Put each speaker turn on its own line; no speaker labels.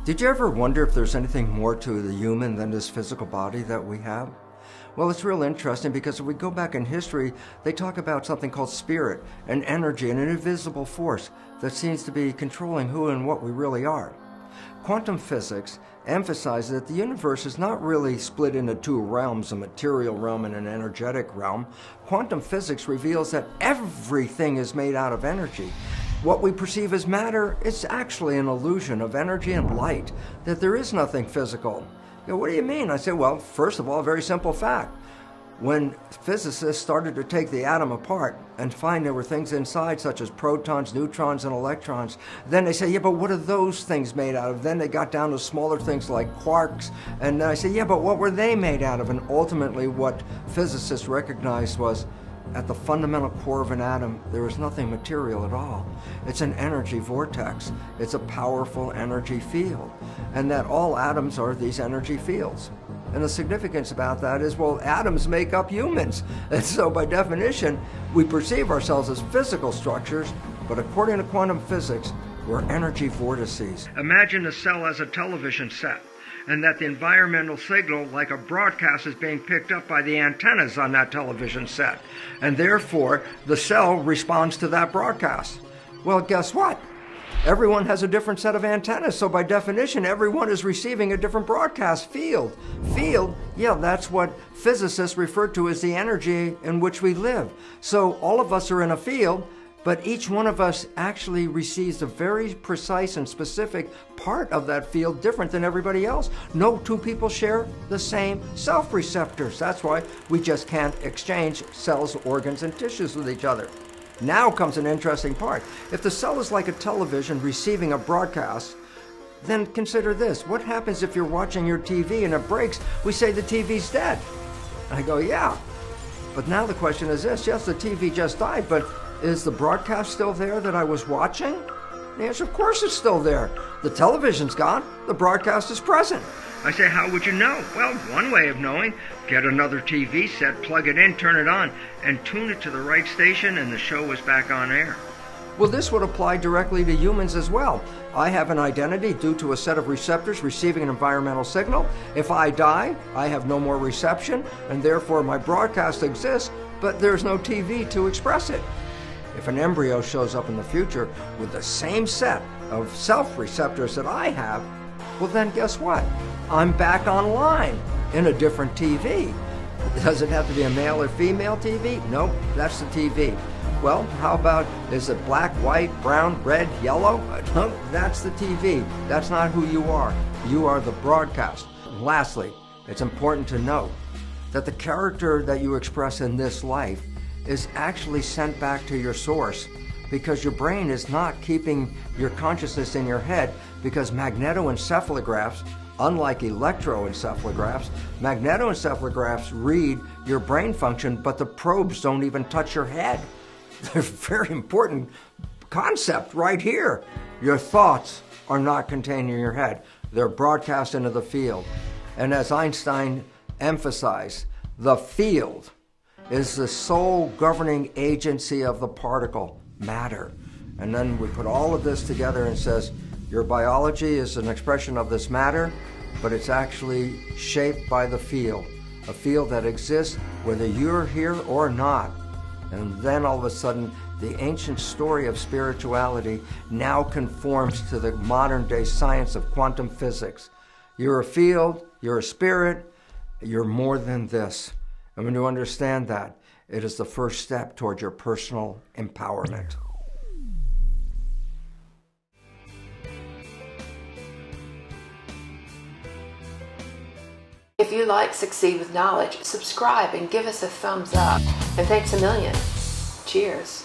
Did you ever wonder if there's anything more to the human than this physical body that we have? Well, it's real interesting because if we go back in history, they talk about something called spirit, an energy, and an invisible force that seems to be controlling who and what we really are. Quantum physics emphasizes that the universe is not really split into two realms, a material realm and an energetic realm. Quantum physics reveals that everything is made out of energy. What we perceive as matter is actually an illusion of energy and light, that there is nothing physical. You know, what do you mean? I say, well, first of all, a very simple fact. When physicists started to take the atom apart and find there were things inside such as protons, neutrons, and electrons, then they say, yeah, but what are those things made out of? Then they got down to smaller things like quarks, and I say, yeah, but what were they made out of? And ultimately what physicists recognized was at the fundamental core of an atom, there is nothing material at all. It's an energy vortex. It's a powerful energy field, and that all atoms are these energy fields. And the significance about that is, well, atoms make up humans. And so by definition, we perceive ourselves as physical structures, but according to quantum physics, we're energy vortices. Imagine a cell as a television set, and that the environmental signal, like a broadcast, is being picked up by the antennas on that television set. And therefore, the cell responds to that broadcast. Well, guess what? Everyone has a different set of antennas, so by definition, everyone is receiving a different broadcast field. Field, yeah, that's what physicists refer to as the energy in which we live. So all of us are in a field, but each one of us actually receives a very precise and specific part of that field different than everybody else. No two people share the same self-receptors. That's why we just can't exchange cells, organs, and tissues with each other. Now comes an interesting part. If the cell is like a television receiving a broadcast, then consider this. What happens if you're watching your TV and it breaks? We say the TV's dead. I go, yeah. But now the question is this. Yes, the TV just died, but is the broadcast still there that I was watching? The answer, of course it's still there. The television's gone. The broadcast is present. I say, how would you know? Well, one way of knowing, get another TV set, plug it in, turn it on, and tune it to the right station, and the show is back on air. Well, this would apply directly to humans as well. I have an identity due to a set of receptors receiving an environmental signal. If I die, I have no more reception, and therefore my broadcast exists, but there's no TV to express it. If an embryo shows up in the future with the same set of self-receptors that I have, well then guess what? I'm back online in a different TV. Does it have to be a male or female TV? Nope, that's the TV. Well, how about, is it black, white, brown, red, yellow? No, that's the TV. That's not who you are. You are the broadcast. And lastly, it's important to note that the character that you express in this life is actually sent back to your source, because your brain is not keeping your consciousness in your head, because magnetoencephalographs, unlike electroencephalographs, magnetoencephalographs read your brain function, but the probes don't even touch your head. There's a very important concept right here. Your thoughts are not contained in your head. They're broadcast into the field. And as Einstein emphasized, the field is the sole governing agency of the particle, matter. And then we put all of this together and says, your biology is an expression of this matter, but it's actually shaped by the field, a field that exists whether you're here or not. And then all of a sudden, the ancient story of spirituality now conforms to the modern day science of quantum physics. You're a field, you're a spirit, you're more than this. And when you understand that, it is the first step toward your personal empowerment.
If you like Succeed with Knowledge, subscribe and give us a thumbs up. And thanks a million. Cheers.